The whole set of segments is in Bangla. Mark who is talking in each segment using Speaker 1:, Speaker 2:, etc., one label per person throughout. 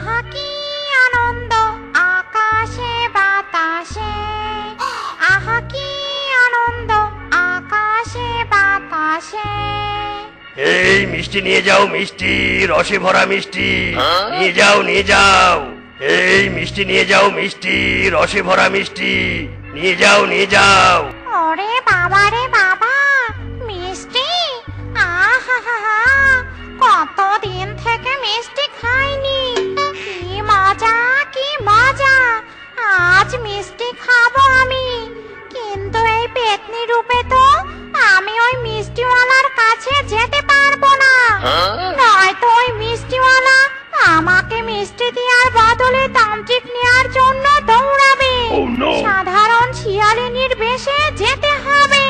Speaker 1: আহা কি আনন্দ আকাশে বাতাসে, আহা কি আনন্দ আকাশে বাতাসে।
Speaker 2: এই মিষ্টি নিয়ে যাও, মিষ্টি রসে ভরা মিষ্টি নিয়ে যাও, নিয়ে যাও। এই মিষ্টি নিয়ে যাও, মিষ্টি রসে ভরা মিষ্টি নিয়ে যাও, নিয়ে যাও।
Speaker 1: ওরে বাবা রে বাবা, মিষ্টি! আহা, কতদিন থেকে মিষ্টি খাইনি। কি মজা, কি মজা! আজ মিষ্টি খাবো আমি। কিন্তু এই পেতনি রূপে তো আমি ওই মিষ্টিওয়ালার কাছে যেতে পারবো না। নয়তো ওই মিষ্টিওয়ালা আমাকে মিষ্টি দেওয়ার বদলে তান্ত্রিক নেওয়ার জন্য দৌড়াবে। সাধারণ শিয়ালিনীর বেশে যেতে হবে।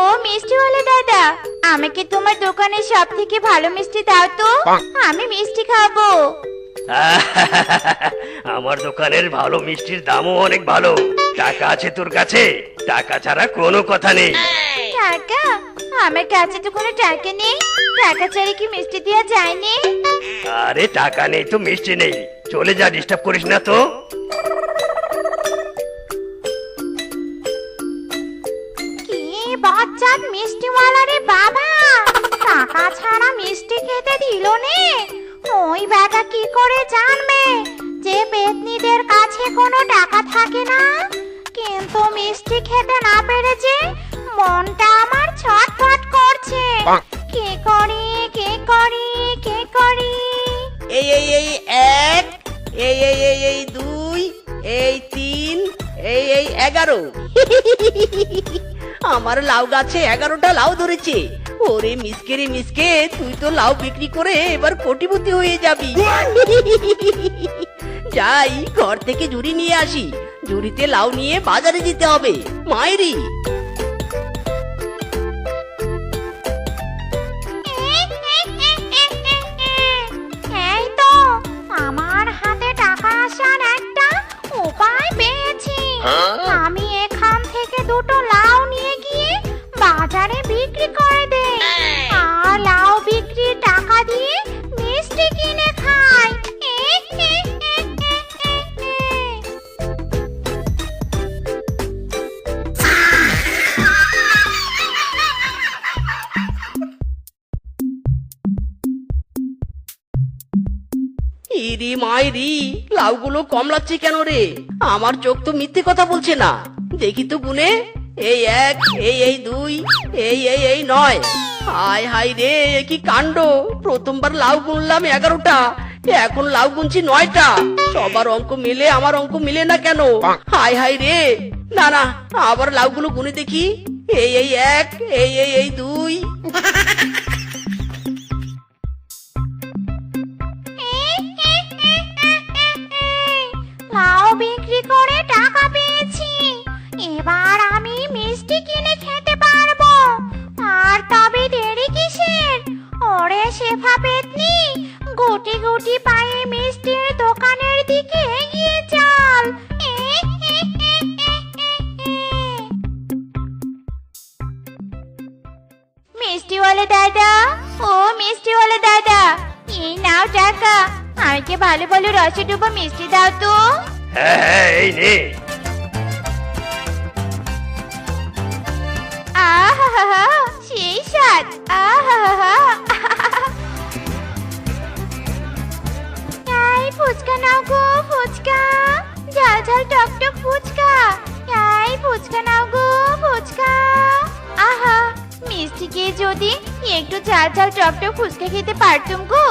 Speaker 1: ও মিষ্টিওয়ালা দাদা, আমাকে তোমার দোকানের সব থেকে ভালো মিষ্টি দাও তো, আমি মিষ্টি খাবো।
Speaker 2: আমার দোকানের ভালো মিষ্টির দামও অনেক ভালো। টাকা আছে তোর কাছে? টাকা ছাড়া কোনো কথা নেই।
Speaker 1: টাকা? আমার কাছে তো কোনো টাকা নেই। টাকা ছাড়া কি মিষ্টি দেওয়া যায়নি?
Speaker 2: আরে টাকা নেই তো মিষ্টি নেই, চলে যা, ডিস্টার্ব করিস না তো।
Speaker 1: কি বজ্জাত মিষ্টিওয়ালা রে বাবা, টাকা ছাড়া মিষ্টি খেতে দিল নে। ওই বেটা কি করে জানবে যে পেতনিদের কাছে কোনো টাকা থাকে না? কিন্তু মিষ্টি খেতে না পেরে যে মনটা আমার ছটফট করছে। কি করি, কি করি, কি করি?
Speaker 3: এই এই এই এক, এই এই এই এই দুই, এই তিন, এই এই 11। আমার লাউ গাছে 11টা লাউ ধরেছে। ওরে মিসকে রে মিসকে, তুই তো লাউ বিক্রি করে এবার কোটিপতি হয়ে যাবি। যাই ঘর থেকে ঝুড়ি নিয়ে আসি, ঝুড়িতে লাউ নিয়ে বাজারে যেতে হবে। মায়েরি
Speaker 1: এই তো আমার হাতে টাকা আসার একটা উপায় পেয়েছি। আমি এখান থেকে দুটো লাউ নিয়ে গিয়ে বাজারে বিক্রি করে দেই, আর লাউ বিক্রির টাকা দিয়ে মিষ্টি কিনে খাই।
Speaker 3: ইরি মায়েরি, লাউগুলো কম লাগছে কেন রে? আমার চোখ তো মিথ্যে কথা বলছে না। দেখি তো গুনে, এই এক, এই এই দুই, এই এই এই 9। হায় হায় রে, কি কাণ্ড! প্রথমবার লাউ গুনলাম 11টা, এখন লাউ গুনছি 9টা। সবার অঙ্ক মিলে আমার অঙ্ক মিলে না কেন? হায় হায় রে! না না, আবার লাউগুলো গুনে দেখি। এই এই এক, এই এই এই দুই।
Speaker 1: লাউ বিক্রি করে টাকা পেয়েছি, এবার আমি মিষ্টি কিনে খেতে পারবো। আর তবে দেরি কিসের? ওরে শেফা পেতনি, গুটি গুটি পায়ে মিষ্টির দোকানের দিকে এগিয়ে চল। মিষ্টিওয়ালা দাদা, ও মিষ্টিওয়ালা দাদা, এই নাও টাকা। আমাকে ভালো ভালো রসে ডুবো মিষ্টি দাও তো।
Speaker 2: হ্যাঁ হ্যাঁ, এই নে।
Speaker 1: আহা, সেই স্বাদ! আহা, এই ফুচকা নাও গো, ফুচকা, ঝাল ঝাল টক টক ফুচকা। এই ফুচকা নাও গো, ফুচকা। আহা, মিষ্টি খেয়ে যদি একটু ঝাল ঝাল টক টক ফুচকা খেতে পারতুম গো,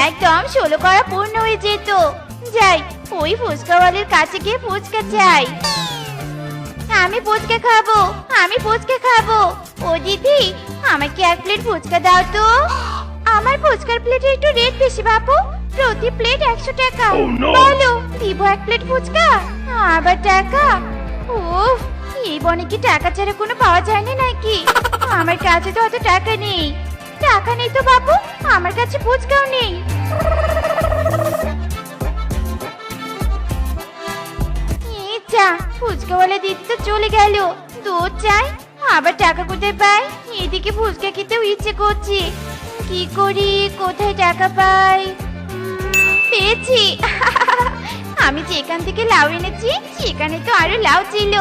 Speaker 1: একদম 16 করা পূর্ণ হয়ে যেত। যাই, ওই ফুচকাওয়ালির কাছে গিয়ে ফুচকা চাই। আমি ফুচকা খাবো, আমি ফুচকা খাবো। ও দিদি, আমাকে 1 প্লেট ফুচকা দাও তো। আমার ফুচকার প্লেটে একটু রেট বেশি বাপু, প্রতি প্লেট 100 টাকা। বলো, দিব 1 প্লেট ফুচকা? আবার টাকা? উফ, এই বনে কি টাকা ছাড়া কোনো পাওয়া যায় না নাকি? আমার কাছে তো অত টাকা নেই। টাকা নেই তো বাপু, আমার কাছে ফুচকাও নেই। যা, ফুচকাওয়ালা দিদি তো চলে গেল। দুধ চাই, আবার টাকা কোথায় পাই? এদিকে ফুচকা খেতেও ইচ্ছে করছে। কি করি, কোথায় টাকা পাই? পেয়েছি। আমি যেখান থেকে লাউ এনেছি সেখানে তো আরো লাউ ছিল।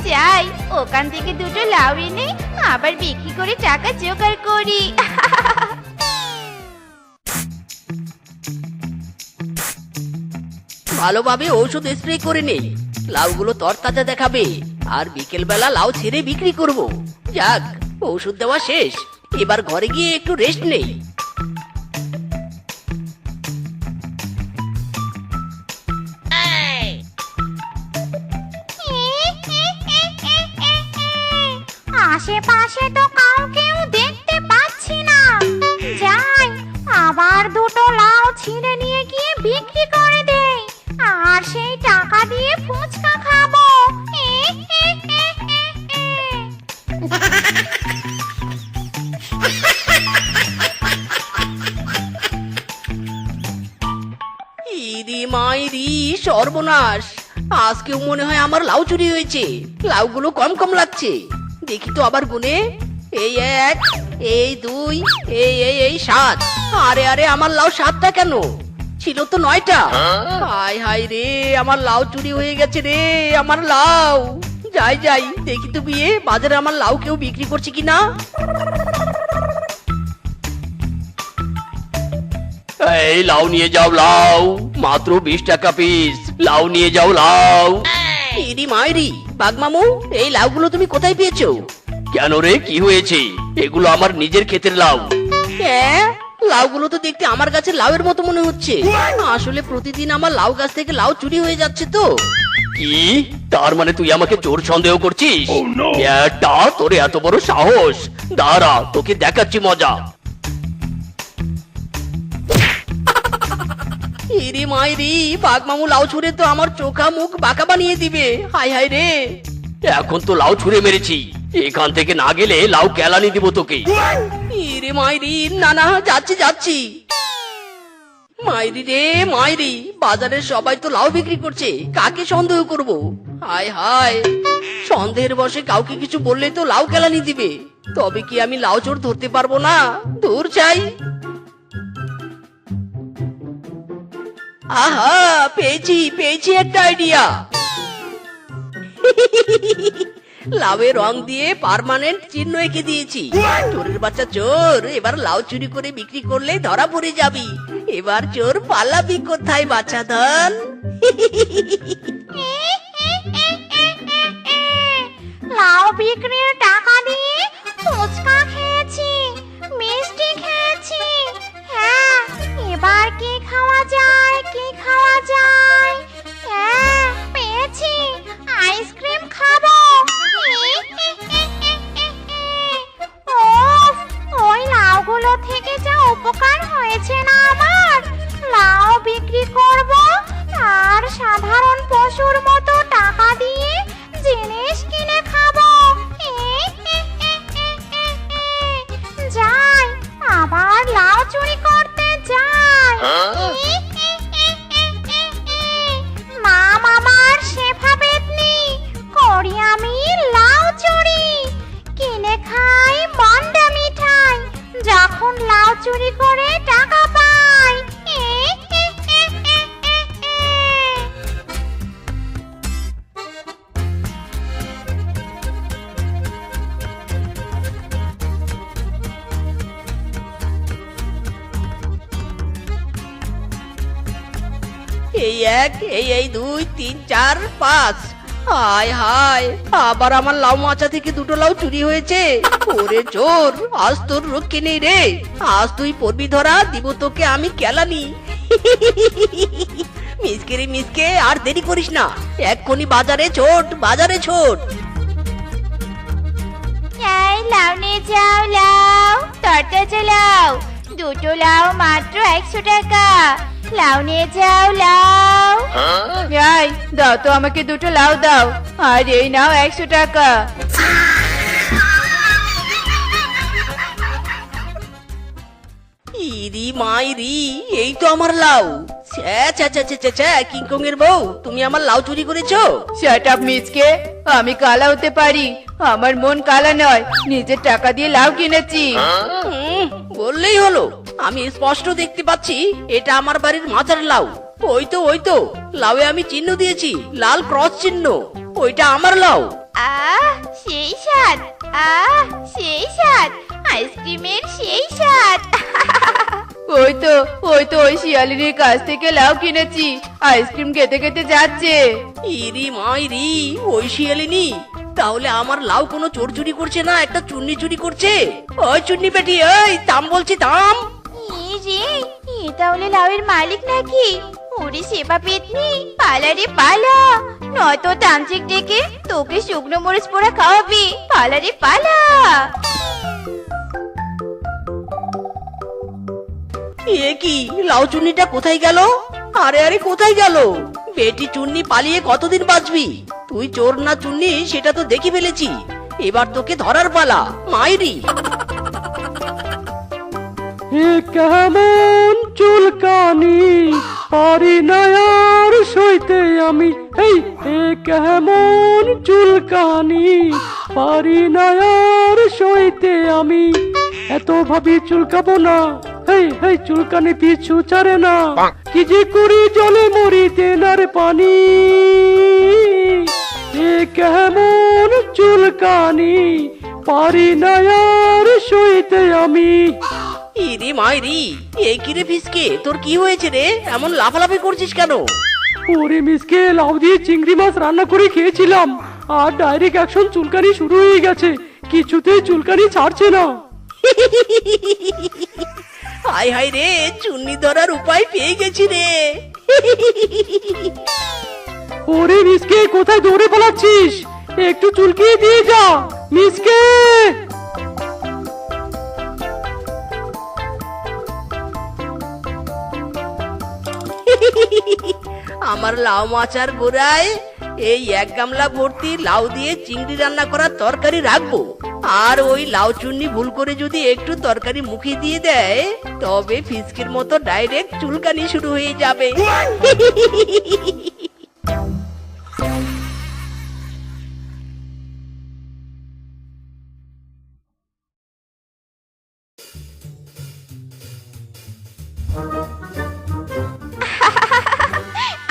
Speaker 1: যাই, ওখান থেকে দুটো লাউ এনে আবার বিক্রি করে টাকা জোগাড় করি।
Speaker 3: ভালোভাবে ঔষধ স্প্রে করে নেই, লাউগুলো তরতাজা দেখাবে। আর বিকেল বেলা লাউ ছেড়ে বিক্রি করব। যাক, ঔষধ দেওয়া শেষ, এবার ঘরে গিয়ে একটু রেস্ট নেই।
Speaker 1: আশেপাশে তো কাউকেও দেখতে পাচ্ছি না। যাই, আবার দুটো লাউ ছিঁড়ে নিয়ে গিয়ে বিক্রি করে দেই, আর সেই টাকা দিয়ে ফুচকা খাবো।
Speaker 3: ইরি মাইরি, সর্বনাশ! আজকেও মনে হয় আমার লাউ চুরি হয়েছে। লাউগুলো কম কম লাগছে, দেখি তো আবার গুনে। এই 1, এই 2, এই 7। আরে আরে, আমার লাউ 7টা কেন? ছিল তো 9টা। হায় হায় রে, আমার লাউ চুরি হয়ে গেছে রে, আমার লাউ। যাই যাই, দেখি তো বিয়ে বাজারে আমার লাউ কেউ বিক্রি করছে কিনা।
Speaker 2: এই লাউ নিয়ে যাও, লাউ মাত্র 20 টাকা পিস। লাউ নিয়ে যাও, লাউ।
Speaker 3: ইরি মাইরি, বাগমামু, এই লাউগুলো তুমি কোথায় পেয়েছো?
Speaker 2: কেন রে, কি হয়েছে? এগুলো আমার নিজের ক্ষেতের লাউ।
Speaker 3: হ্যাঁ, লাউগুলো তো দেখতে আমার গাছের লাউয়ের মতো মনে হচ্ছে। আসলে প্রতিদিন আমার লাউ গাছ থেকে লাউ চুরি হয়ে যাচ্ছে তো।
Speaker 2: কি? তার মানে তুই আমাকে চোর সন্দেহ করছিস? এটা তোর এত বড় সাহস! দাঁড়া, তোকে দেখাচ্ছি মজা।
Speaker 3: ইরি মাইরি, বাঘমামু লাউ ছুঁড়ে তো আমার চোখা মুখ বাঁকা বানিয়ে দিবে। হাই হাই রে!
Speaker 2: এখন তো লাউ ছুঁড়ে মেরেছি, এখান থেকে না গেলে লাউ কেলানি দিব তোকে।
Speaker 3: ইরি মাইরি, না না, যাচ্ছি যাচ্ছি। মাইরি রে মাইরি, বাজারের সবাই তো লাউ বিক্রি করছে, কাকে সন্দেহ করব? হায় হায়, সন্দেহের বশে কাউকে কিছু বললে তো লাউ কেলানি দিবে। তবে কি আমি লাউ চোর ধরতে পারবো না? দূর চাই। আহা, পেয়েছি পেয়েছি একটা আইডিয়া। লাউয়ের রং দিয়ে পার্মানেন্ট চিহ্ন এঁকে দিয়েছি। চোরের বাচ্চা চোর, এবার লাউ চুরি করে বিক্রি করলে ধরা পড়ে যাবি। এবার চোর পালাবি কোথায়, বাচ্চা ধন?
Speaker 1: লাউ বিক্রির টাকা দিয়ে ফুচকা খেয়েছি, মিষ্টি খেয়েছি। হ্যাঁ, এবার কি খাওয়া যায়, কি খাওয়া যায়? হ্যাঁ, পেয়েছি, আইসক্রিম খাবো। ওফ, ওই লাউগুলো থেকে যা উপকার হয়েছে না আমার। লাউ বিক্রি করব আর সাধারণ পশুর মতো টাকা দিয়ে জিনিস কিনে খাবো। যাই, আবার লাউ চুরি করতে যাই। মা মামার শেফা পেতনি, করি আমি লাউ চুরি, কিনে খাই মন্ডা মিঠাই, যখন লাউ চুরি করে টাকা পাই।
Speaker 3: এই 1, এই 2, 3, 4, 5। হায় হায়, আবার আমার লাউ মাচা থেকে দুটো লাউ চুরি হয়েছে। ওরে চোর, আজ তোর রক্ষে নেই রে। আজ তুই পড়বি ধরা, দিব তোকে আমি কেলানি। মিসকে রে মিসকে, আর দেরি করিস না, এক্ষুনি বাজারে ছোট, বাজারে ছোট।
Speaker 1: এই লাউ নিয়ে যাও, লাউ তরতাজা লাউ, দুটো লাউ মাত্র 100 টাকা। লাউ নিয়ে যাও, লাউ।
Speaker 4: যাই, দাও তো আমাকে দুটো লাউ দাও, আর এই নাও 100 টাকা।
Speaker 3: ইরি মাইরি, এই তো আমার লাউ। ছ্যা ছ্যা ছ্যা ছ্যা ছ্যা ছ্যা, কিংকং এর বউ, তুমি আমার লাউ চুরি করেছো?
Speaker 4: শাট আপ মিচকে, আমি কালা হতে পারি, আমার মন কালা নয়। নিজের টাকা দিয়ে লাউ কিনেছি।
Speaker 3: বললেই হলো, আমি স্পষ্ট দেখতে পাচ্ছি এটা আমার বাড়ির মাথার লাউ। ওই তো লাউয়ে আমি চিহ্ন দিয়েছি, লাল ক্রস চিহ্ন, ওইটা আমার লাউ।
Speaker 1: আহ সেই স্বাদ, আহ সেই স্বাদ, আইসক্রিমের সেই স্বাদ।
Speaker 4: ওই তো ওই শিয়ালিনীর কাছ থেকে লাউ কিনেছি, আইসক্রিম খেতে খেতে যাচ্ছে।
Speaker 3: ইরি মাইরি, ওই শিয়ালিনী? তাহলে আমার লাউ কোনো চোর চুরি করছে না, একটা চুন্নি চুরি করছে। ওই চুন্নি বেটি, এই থাম বলছি, থাম।
Speaker 1: রে, এ তাহলে লাউয়ের মালিক নাকি? ওরে সেবা পেতনি, পালা রে পালা, নয়তো তান্ত্রিক ডেকে তোকে শুকনো মরিচ পোড়া খাওয়াবি। পালা রে পালা।
Speaker 3: এ কি, লাউ চুন্নিটা কোথায় গেল? আরে আরে, কোথায় গেল? বেটি চুন্নি, পালিয়ে কতদিন বাঁচবি? তুই চোর না চুন্নি সেটা তো দেখে ফেলেছি, এবার তোকে ধরার পালা, মাইরি।
Speaker 5: এ কেমন চুলকানি, পারি না আর সইতে আমি। এই এ কেমন চুলকানি, পারি না আর সইতে আমি। এত ভাবি চুলকাবো না, এই চুলকানি পিছু ছাড়ে না। কি যে করি জলে মরি তেনার পানি। এ কেমন চুলকানি, পারি না আর সইতে আমি।
Speaker 3: ইরে মাইরি, এই কি রে ফিসকে, তোর কি হয়েছে রে? এমন লাফালাফি করছিস কেন?
Speaker 5: ওরে মিসকে, লাউ দিয়ে চিংড়ি মাছ রান্না করে খেয়েছিলাম, আর ডাইরেক্ট অ্যাকশন চুলকানি শুরু হয়ে গেছে, কিছুতেই চুলকানি ছাড়ছে না।
Speaker 3: হাই হাই রে, চুন্নি ধরার উপায় পেয়ে গেছি রে।
Speaker 5: ওরে মিসকে, কোথায় দৌড়ে পালাচ্ছিস? একটু চুলকিয়ে দিয়ে যা মিসকে।
Speaker 3: আমার লাউ মাচার গোড়ায় এই এক গামলা ভর্তি লাউ দিয়ে চিংড়ি রান্না করার তরকারি রাখবো, আর ওই লাউ চুন্নি ভুল করে যদি একটু তরকারি মুখে দিয়ে দেয়, তবে ফিসকের মতো ডাইরেক্ট চুলকানি শুরু হয়ে যাবে।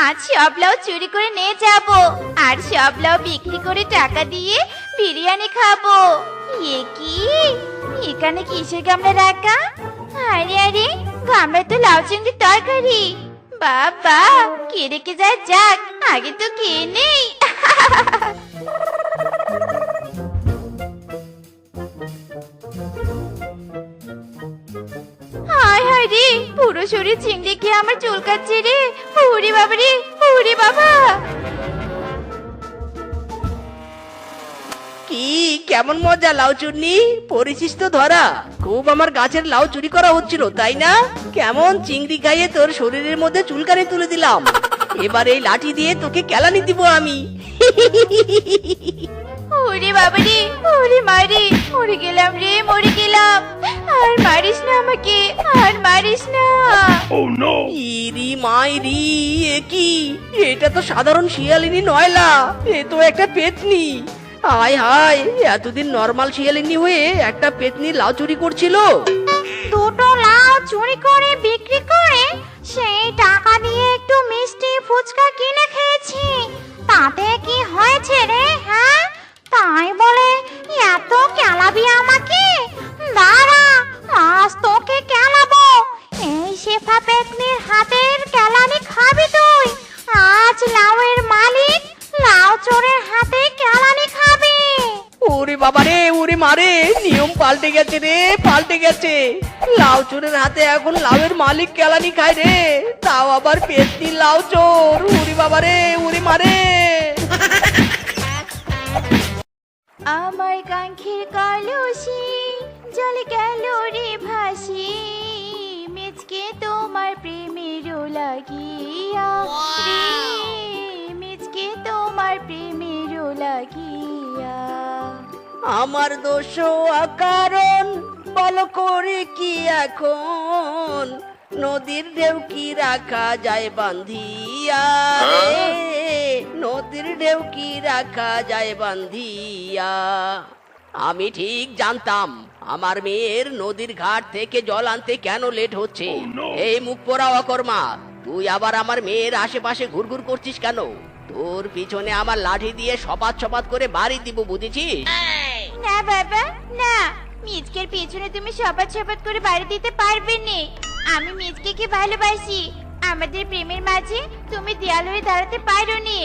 Speaker 1: আজ সব লাউ চুরি করে নিয়ে যাব, আর সব লাউ বিক্রি করে টাকা দিয়ে বিরিয়ানি খাবো। এ কি, এখানে কিসের গামলা রাখা? আরে আরে, গামলা তো লাউ চিংড়ির তরকারি। বাবা, কে রেখে যায় যাক, আগে তো খেয়ে নেই। হায় হায় রে, পুরো শরীর চিংড়ি খেয়ে আমার চুলকাচ্ছে রে। ওরে বাবা রে, ওরে বাবা।
Speaker 3: কি কেমন মজা লাউ চুন্নি, পড়েছিস তো ধরা। খুব আমার গাছের লাউ চুরি করা হচ্ছিল তাই না? কেমন চিংড়ি খাইয়ে তোর শরীরের মধ্যে চুলকানি তুলে দিলাম। এবার এই লাঠি দিয়ে তোকে কেলানি দিব আমি।
Speaker 1: ওরে বাবা রে, ওরে মারে, মরে গেলাম রে, মরে গেলাম। আর মারিস না আমাকে, আর মারিস না।
Speaker 3: ইরি মাইরি, এ কি, এটা তো সাধারণ শিয়ালিনী নয়লা, এ তো একটা পেতনি। হায় হায়, এতদিন নর্মাল শিয়ালিনী হয়ে একটা পেতনি লাউ চুরি করছিল।
Speaker 1: দুটো লাউ চুরি করে বিক্রি করে সেই টাকা দিয়ে একটু মিষ্টি ফুচকা কিনে খেয়েছি, তাতে কি হয়েছে রে? হ্যাঁ, তাই বলে এত কেলাবি আমাকে? দাঁড়া, আজ তোকে কেলাবো। এই শেফা পেতনির হাতের কেলানি খাবি তুই। আজ লাউয়ের মালিক লাউ চোরের হাতে কেলানি খাবি।
Speaker 3: ওরে বাবা রে, ওরে মারে, নিয়ম পাল্টে গেছে রে, পাল্টে গেছে। লাউ চোরের হাতে এখন লাউয়ের মালিক কেলানি খায় রে, তাও আবার পেতনি লাউ চোর। ওরে বাবা রে, ওরে মারে।
Speaker 1: আমার কাঙ্ক্ষের কলসি জলে গেল রে ভাসি, মিচকে তোমার প্রেমের লাগিয়া রে, মিচকে তোমার প্রেমের লাগিয়া।
Speaker 3: আমার দোষ কারণ বলো করে কি এখন নদীর ঢেউ কি রাখা যায় বান্ধিয়া রে, নদীর ঢেউ কি রাখা যায় বান্ধিয়া। আমি ঠিক জানতাম আমার মেয়ের নদীর ঘাট থেকে জল আনতে কেন লেট হচ্ছে। এই মুখ পোড়া অকর্মা, তুই আবার আমার মেয়ের আশেপাশে ঘুরঘুর করছিস কেন? তোর পিছনে আমার লাঠি দিয়ে সপাত সপাত করে বাড়ি দিব, বুঝেছিস?
Speaker 1: না বাবা না, মিচকের পিছনে তুমি সবাত সবাত করে বাড়ি দিতে পারবে না। আমি মিচকে ভালোবাসি, আমাদের প্রেমের মাঝে তুমি দেয়াল হয়ে দাঁড়াতে পারো নি।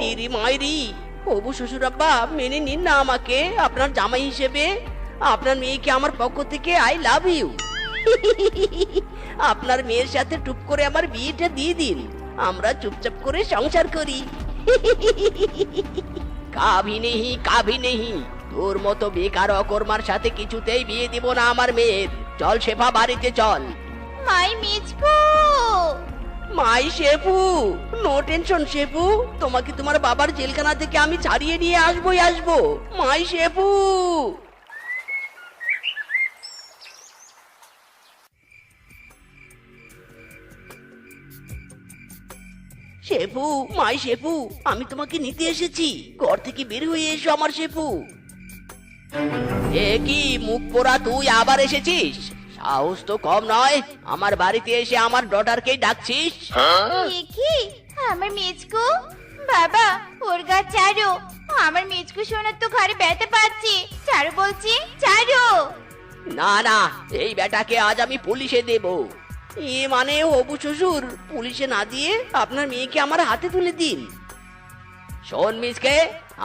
Speaker 3: ইরি মাইরি, হবু শ্বশুর আব্বা মেনে নিন না আমাকে আপনার জামাই হিসেবে। আপনার মেয়েকে আমার পক্ষ থেকে আই লাভ ইউ। আপনার মেয়ের সাথে টুপ করে আমার বিয়েটা দিয়ে দিন, আমরা চুপচাপ করে সংসার করি। কাভি নেহি, তোর মতো বেকার অকর্মার সাথে কিছুতেই বিয়ে দিব না আমার মেয়ের। চল শেফা, বাড়িতে চল।
Speaker 1: মাই মিচকু,
Speaker 3: মাই শেফু, নো টেনশন শেফু, তোমাকে তোমার বাবার জেলখানা থেকে আমি ছাড়িয়ে নিয়ে আসবোই আসবো। মাই শেফু। শেফু, মাই শেফু, আমি তোমাকে নিতে এসেছি, ঘর থেকে বের হয়ে এসো আমার শেফু। এ কি মুখ পোড়া, তুই আবার এসেছিস? সাহস তো কম নয়, আমার বাড়িতে এসে আমার ডটারকে ডাকছিস।
Speaker 1: এ কি আমার মিচকু? বাবা ওর গা ছাড়ো, আমার মিচকু শোনার তো ঘরে ব্যথা পাচ্ছি। ছাড়ো বলছি, ছাড়ো।
Speaker 3: না না, এই বেটাকে আজ আমি পুলিশে দেব। এ মানে হবু শ্বশুর, পুলিশে না দিয়ে আপনার মেয়েকে আমার হাতে তুলে দিন। শোন মিসকে,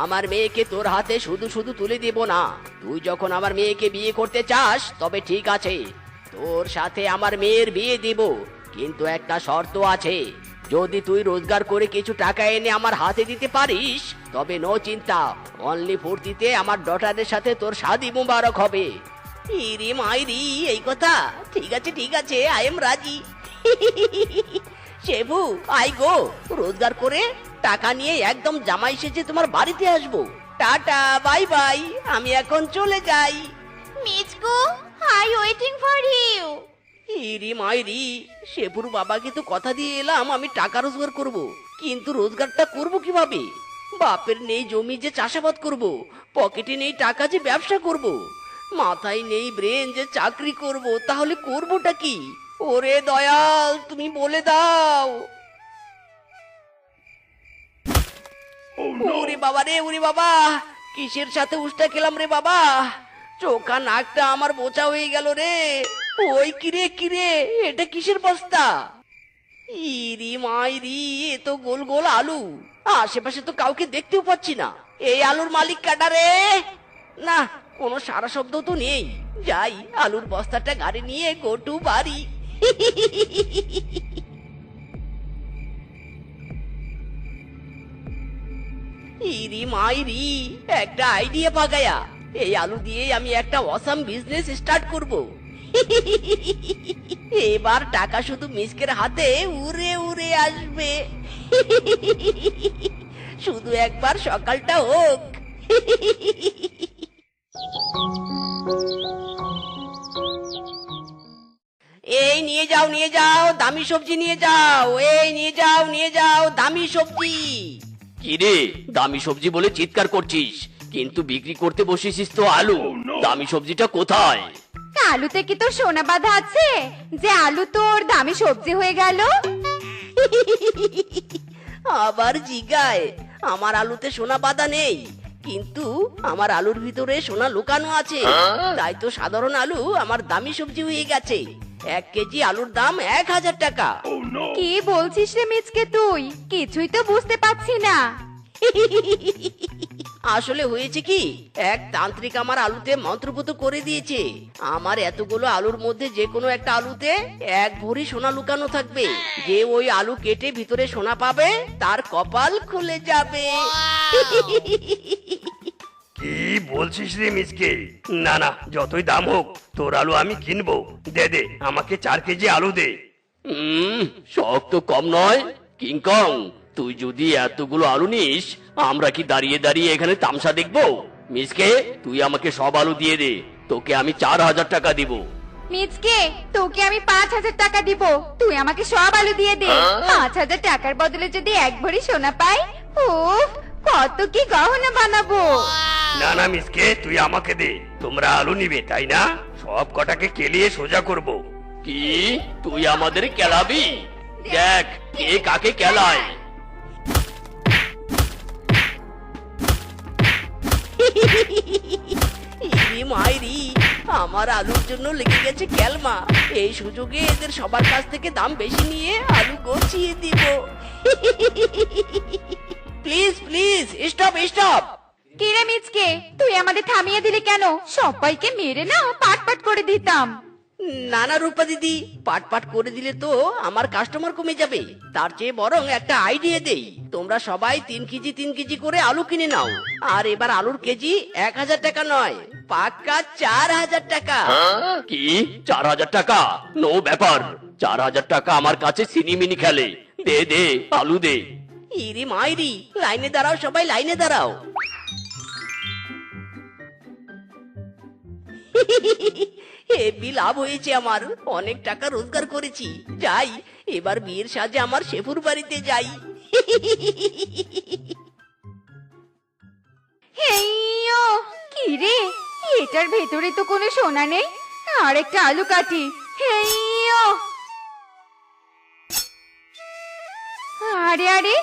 Speaker 3: আমার মেয়েকে তোর হাতে শুধু শুধু তুলে দেব না। তুই যখন আমার মেয়েকে বিয়ে করতে চাস তবে ঠিক আছে, তোর সাথে আমার মেয়ের বিয়ে দিব, কিন্তু একটা শর্ত আছে। যদি তুই রোজগার করে কিছু টাকা এনে আমার হাতে দিতে পারিস তবে নো চিন্তা, অনলি ফুর্তিতে আমার ডটারের সাথে তোর শাদী মুবারক হবে। ইরে মাইরি, এই কথা? ঠিক আছে, আই এম রাজি। শেফু, আই গো, রোজগার করে টাকা নিয়ে একদম জামাই সেজে তোমার বাড়িতে আসবো। টাটা, বাই বাই, আমি এখন চলে যাই।
Speaker 1: মিচকু, আই ওয়েটিং ফর ইউ।
Speaker 3: ইরি মাইরি, শেফুর বাবাকে তো কথা দিয়ে এলাম আমি টাকা রোজগার করব, কিন্তু রোজগারটা করব কিভাবে? বাপের নেই জমি যে চাষাবাদ করব, পকেটে নেই টাকা যে ব্যবসা করব, মাথায় নেই ব্রেন যে চাকরি করব, তাহলে করবটা কি? ওরে দয়াল, তুমি বলে দাও। ওরে বাবা রে, ওরে বাবা, কিসের সাথে উষ্টা খেলাম রে বাবা? চোখা নাকটা আমার বোচা হয়ে গেল রে। ওই কিরে, এটা কিসের বস্তা? ইরি মাইরি, এ তো গোল গোল আলু, আশেপাশে তো কাউকে দেখতেও পাচ্ছি না। এই আলুর মালিক কাটা রে? না, কোনো সারা শব্দ তো নেই। যাই, আলুর বস্তাটা গাড়ি নিয়ে গোটু বাড়ি। ইরি মাইরি, একটা আইডিয়া পাগায়া। এই আলু দিয়ে আমি একটা অসাম বিজনেস স্টার্ট করব। এবার টাকা শুধু মিসকের হাতে উড়ে উড়ে আসবে। শুধু একবার সকালটা হোক। এই নিয়ে যাও দামি সবজি নিয়ে যাও, এই নিয়ে যাও দামি সবজি। কিরে, দামি সবজি বলে চিৎকার করছিস, কিন্তু বিক্রি করতে বসেছিস তো আলু। দামি সবজিটা কোথায়?
Speaker 4: আলুতে কি তোর সোনা বাঁধা আছে যে আলু তোর দামি সবজি হয়ে গেল?
Speaker 3: আবার জিগায়, আমার আলুতে সোনা বাঁধা নেই, কিন্তু আমার আলুর ভিতরে সোনা লুকানো আছে। তাই তো সাধারণ আলু আমার দামি সবজি হয়ে গেছে। 1 কেজি আলুর দাম 1000 টাকা।
Speaker 4: কি বলছিস রে মিচকে তুই? কিছুই তো বুঝতে পারছি না।
Speaker 3: আসলে হয়েছে কি, এক তান্ত্রিক আমার আলুতে মন্ত্রপুত করে দিয়েছে। আমার এতগুলো আলুর মধ্যে যে কোনো একটা আলুতে 1 ভরি সোনা লুকানো থাকবে। যে ওই আলু কেটে ভিতরে সোনা পাবে তার কপাল খুলে যাবে।
Speaker 2: কি বলছিস রে মিসকে? না না, যতই দাম হোক তোর আলু আমি কিনবো। দে আমাকে 4 কেজি আলু দে।
Speaker 3: শখ তো কম নয়। কিংকং, তুই যদি এতগুলো আলু নিস, আমরা কি দাঁড়িয়ে দাঁড়িয়ে এখানে তামসা দেখবো? মিসকে, তুই আমাকে সব আলু দিয়ে দে,
Speaker 2: তোকে আমি 4,000 টাকা দিব।
Speaker 1: মিচকে তোকে আমি 5,000 টাকা দিব, তুই আমাকে সব আলু দিয়ে দে। 5,000 টাকার বদলে যদি এক ভরি সোনা পাই, উফ, কত কি গহনা বানাবো।
Speaker 2: না না মিসকে, তুই আমাকে দে। তোমরা আলু নিবে তাই না? সব কটাকে কেলিয়ে সোজা করব। কি তুই আমাদের কেলাবি? দেখ কে কাকে কেলায়।
Speaker 3: ইরি মাইরি, আমার আলুর জন্য লেগে গেছে ক্যালমা। এই সুযোগে এদের সবার কাছ থেকে দাম বেশি নিয়ে আলু গছিয়ে দিব। Please please stop stop.
Speaker 1: কিরে মিচকে, তুই আমাদের থামিয়ে দিলি কেন? সবাইকে মেরে না পাট পাট করে দিতাম।
Speaker 3: না না রূপা দিদি, পাট পাট করে দিলে তো আমার কাস্টমার কমে যাবে। তার চেয়ে বরং একটা আইডিয়া দেই। তোমরা সবাই 3 কেজি করে আলু কিনে নাও। আর এবার আলুর কেজি 1,000 টাকা নয়, পাক্কা 4,000 টাকা।
Speaker 2: কি 4,000 টাকা? নো ব্যাপার, 4,000 টাকা আমার কাছে সিনিমিনি খেলে। দে দে আলু দে।
Speaker 3: ইরি মাইরি, লাইনে দাঁড়াও সবাই, লাইনে দাঁড়াও। হেবি লাভ হয়েছে আমার, অনেক টাকা রোজগার করেছি। যাই এবার বিয়ের সাজে আমার শেফুর বাড়িতে যাই।
Speaker 1: হেইয়ো, কিরে এটার ভেতরে তো কোনো সোনা নেই। আর একটা আলু কাটি। হেইয়ো, আরে আরে,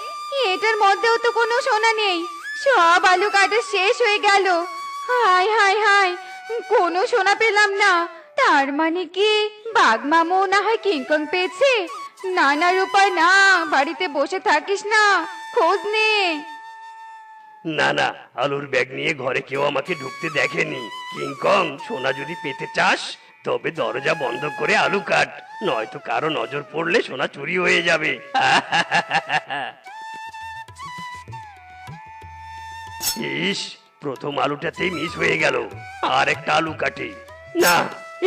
Speaker 1: এটার মধ্যেও তো কোনো সোনা নেই। সব আলু কাটা শেষ হয়ে গেল। হায় হায় হায়, কোনো সোনা পেলাম না। তার মানে কি বাঘ মামু না হয় কিংকং পেয়েছে? না না রূপা না, বাড়িতে বসে থাকিস না, খোঁজ নে।
Speaker 2: না না, আলুর ব্যাগ নিয়ে ঘরে কেউ আমাকে ঢুকতে দেখেনি। কিংকং, সোনা যদি পেতে চাস তবে দরজা বন্ধ করে আলু কাট, নয়তো কারো নজর পড়লে সোনা চুরি হয়ে যাবে। ইস, প্রথম আলুটাতেই মিস হয়ে গেল। আর একটা আলু কাটে। না,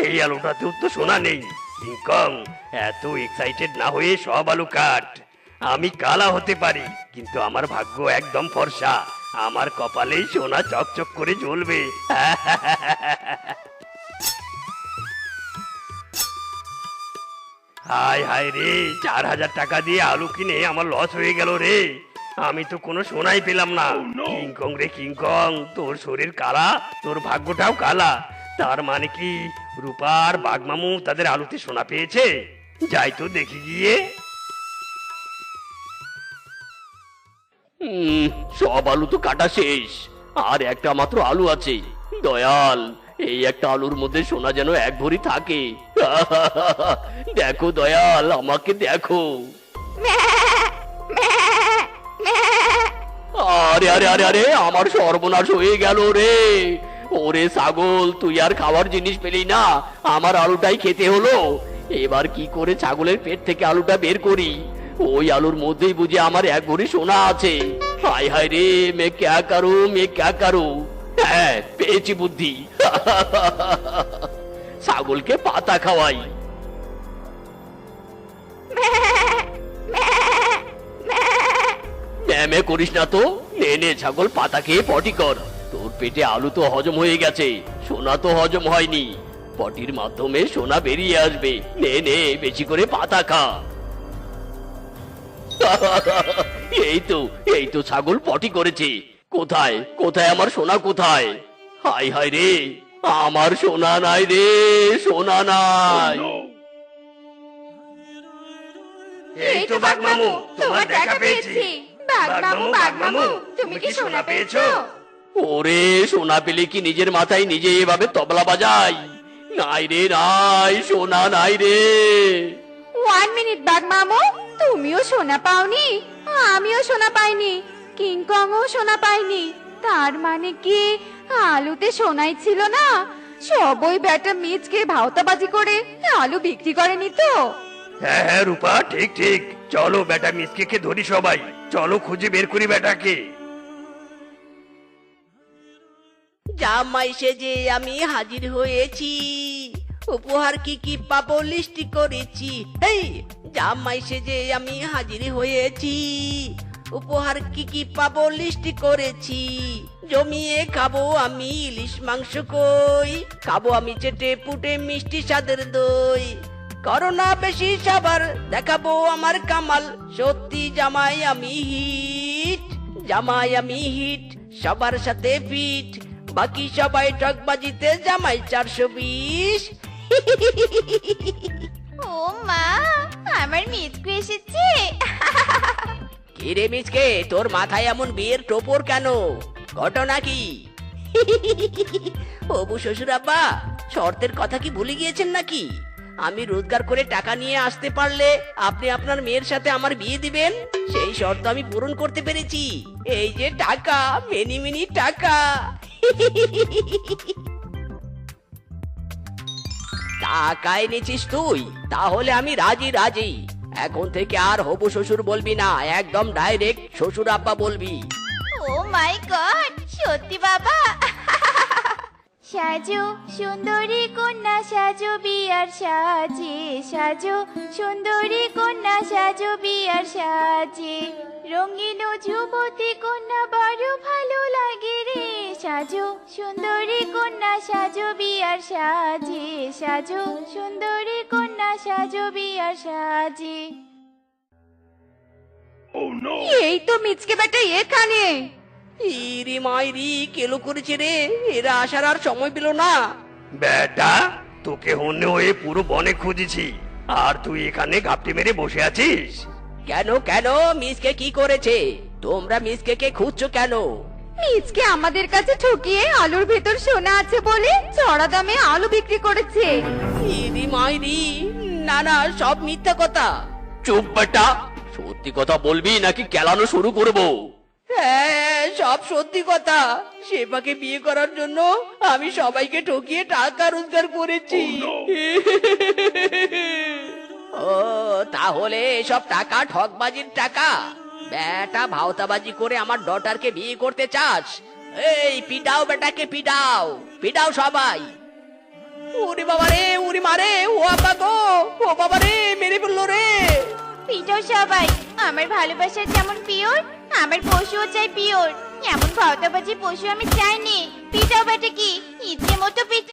Speaker 2: এই আলুটাতেও তো সোনা নেই। কিংকং, এত এক্সাইটেড না হয়ে সব আলু কাট। আমি কালা হতে পারি, কিন্তু আমার ভাগ্য একদম ফর্সা। আমার কপালেই সোনা চকচক করে জ্বলবে। হায় হায় রে, 4,000 টাকা দিয়ে আলু কিনে আমার লস হয়ে গেল রে। আমি তো কোনো সোনাই পেলাম না। কিংকং রে কিংকং, তোর শরীর কালা, তোর ভাগ্যটাও কালা। তার মানে কি রূপার বাঘমামু তাদের আলুতে সোনা পেয়েছে? যাই তো দেখি গিয়ে। সব আলু তো কাটা শেষ, আর একটা মাত্র আলু আছে। দয়াল, এই একটা আলুর মধ্যে সোনা যেন এক ভরি থাকে। দেখো দয়াল, আমাকে দেখো। আরে আরে আরে আরে, আমার সর্বনাশ হয়ে গেল রে। ওরে ছাগল, তুই আর খাওয়ার জিনিস পেলি না, আমার আলুটাই খেতে হলো। এবার কি করে ছাগলের পেট থেকে আলুটা বের করি? ওই আলুর মধ্যেই বুঝি আমার এক ভরি সোনা আছে। হায় হায় রে, মে ক্যা করু, মে ক্যা করু। হ্যাঁ, পেয়েছি বুদ্ধি। ছাগলকে পাতা খাওয়াই। ম্যামে করিস না তো, নে নে ছাগল, পাতা খেয়ে পটি কর। তোর পেটে আলু তো হজম হয়ে গেছে, সোনা তো হজম হয়নি। পটির মাধ্যমে সোনা বেরিয়ে আসবে। নে নে, বেশি করে পাতা খা। এই তো ছাগল পটি করেছে। কোথায় কোথায় আমার সোনা কোথায়? হায় হায় রে, আমার সোনা নাই রে, সোনা নাই। এই তো বাঘ মামু, তোমার দেখা পেয়েছি।
Speaker 1: বাঘ মামু, তুমি কি সোনা পেয়েছো?
Speaker 2: ওরে, সোনা পেলে কি নিজের মাথায় নিজে এভাবে তবলা বাজাই? নাই রে নাই, সোনা নাই রে।
Speaker 1: 1 মিনিট বাঘ মামু, তুমিও সোনা পাওনি, আমিও সোনা পাইনি, কিংকংও সোনা পাইনি। তার মানে কি আলুতে সোনাই ছিল না? সব ওই ব্যাটা মিচকে ভাওতাবাজি করে আলু বিক্রি করেনি তো?
Speaker 2: হ্যাঁ হ্যাঁ রূপা, ঠিক ঠিক। চলো বেটা মিসকে ধরি সবাই, চলো খুঁজে বের করি বেটাকে।
Speaker 3: জামাই সেজে আমি হাজির হয়েছি, উপহার কি কি পাবো লিস্টি করেছি। এই জামাই সেজে আমি হাজির হয়েছি, উপহার কি কি পাবো লিস্টি করেছি। জমিয়ে খাবো আমি ইলিশ মাংস কই, খাবো আমি চেটে পুটে মিষ্টি স্বাদের দই। করোনা বেশি সাবার দেখাবো আমার কামাল, সত্যি জামাই আমি হিট, জামাই আমি হিট, সবার সাথে ফিট, বাকি সবাই ঠকবাজিতে জামাই 420।
Speaker 1: ও মা, আমার মিচকু এসেছে।
Speaker 3: কিরে মিচকে, তোর মাথায় এমন বিয়ের টোপর কেন? ঘটনা কি? অবু শ্বশুর আব্বা, শর্তের কথা কি ভুলে গিয়েছেন নাকি? আমি রোজগার করে টাকা নিয়ে আসতে পারলে আপনি আপনার মেয়ের সাথে আমার বিয়ে দিবেন, সেই শর্ত আমি পূরণ করতে পেরেছি। এই যে টাকা, মেনি মেনি টাকা। টাকা এনেছিস তুই? তাহলে আমি রাজি রাজি। এখন থেকে আর হবু শ্বশুর বলবি না, একদম ডাইরেক্ট শ্বশুর আব্বা বলবি।
Speaker 1: ও মাই গড, সত্যি বাবা। সাজো সুন্দরী কন্যা সাজো বিয়ার সাজে, সাজো সুন্দরী কন্যা সাজো বিয়ার সাজে, রঙিন যুবতী কন্যা বড় ভালো লাগে রে, সাজো সুন্দরী কন্যা সাজো বিয়ার সাজে, সাজো সুন্দরী কন্যা সাজো বিয়ার সাজে।
Speaker 4: এই তো মিচকে বেটা এখানে।
Speaker 3: ইরি মাইরি, কেলো করেছে রে, এরা আসার আর সময় পেল না।
Speaker 2: বেটা, তোকে হন্যে হয়ে পুরো বনে খুঁজেছি, আর তুই এখানে ঘাপটি মেরে বসে আছিস?
Speaker 3: কেন কেন, মিসকে কি করেছে? তোমরা মিসকে কে খুঁজছো কেন?
Speaker 4: মিচকে আমাদের কাছে ঠকিয়ে আলুর ভেতর সোনা আছে বলে চড়া দামে আলু বিক্রি করেছে।
Speaker 3: ইরি মাইরি, না না, সব মিথ্যা কথা।
Speaker 5: চুপ বেটা, সত্যি কথা বলবি নাকি কেলানো শুরু করবো?
Speaker 3: হ্যাঁ, সব সত্যি কথা। সেবাকে বিয়ে করার জন্য আমি সবাইকে ঠকিয়ে টাকা রোজগার করেছি। ও, তাহলে সব টাকা ঠকবাজির টাকা? বেটা, ভাওতাবাজি করে আমার ডটারকে বিয়ে করতে চাস? এই পিটাও বেটাকে, পিটাও পিটাও সবাই। উরি বাবা রে, উরি মারে, ও আব্বা গো, ও বাবা রে, মেরে ফেললো রে।
Speaker 1: পিটাও সবাই, আমার ভালোবাসার যেমন পিওর, আমার পশুও চাই পিওর। এমন ভাওতাবাজি পশু আমি চাইনি। পিটাও বেটা কি ইচ্ছে মতো পিট।